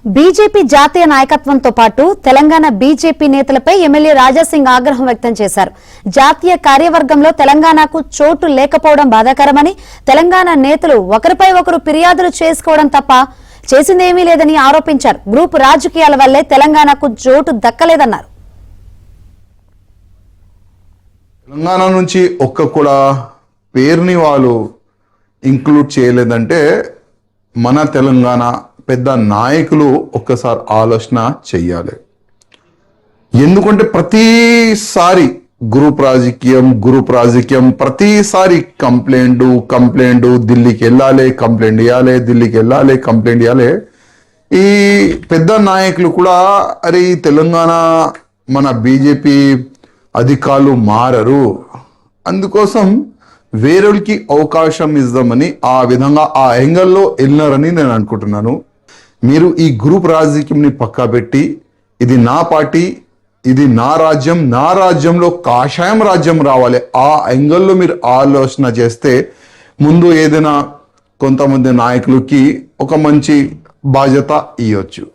BJP జాతీయ నాయకత్వంతో పాటు Telangana BJP నేతలపై ఎమ్మెల్యే రాజాసింగ్ ఆగ్రహం వ్యక్తం చేశారు. జాతీయ కార్యవర్గంలో తెలంగాణకు చోటు లేకపోవడం బాధాకరమని, తెలంగాణ నేతలు ఒకరిపై ఒకరు ఫిర్యాదులు చేసుకోవడం తప్ప చేసిందేమీ లేదని ఆరోపించారు. గ్రూప్ రాజకీయాల వల్లే తెలంగాణకు చోటు దక్కలేదన్నారు. తెలంగాణ నుంచి ఒక్క కూడా పేరుని వాళ్ళు ఇంక్లూడ్ చేయలేదంటే మన తెలంగాణ పెద్ద నాయకులు ఒక్కసారి ఆలోచన చెయ్యాలి. ఎందుకంటే ప్రతిసారి గ్రూప్ రాజకీయం ప్రతిసారి కంప్లైంట్ ఢిల్లీకి వెళ్ళాలి, కంప్లైంట్ ఇవ్వాలి, ఢిల్లీకి వెళ్ళాలి, కంప్లైంట్ ఇవ్వాలి. ఈ పెద్ద నాయకులు కూడా అరే ఈ తెలంగాణ మన బీజేపీ అధికారులు మారరు, అందుకోసం వేరేకి అవకాశం ఇద్దామని ఆ విధంగా ఆ యాంగిల్లో వెళ్ళినారని నేను అనుకుంటున్నాను. మీరు ఈ గ్రూప్ రాజకీయంని పక్కా పెట్టి ఇది నా పార్టీ, ఇది నా రాజ్యంలో కాషాయం రాజ్యం రావాలి, ఆ యాంగిల్లో మీరు ఆలోచన చేస్తే ముందు ఏదైనా కొంతమంది నాయకులకి ఒక మంచి బాధ్యత ఇవ్వచ్చు.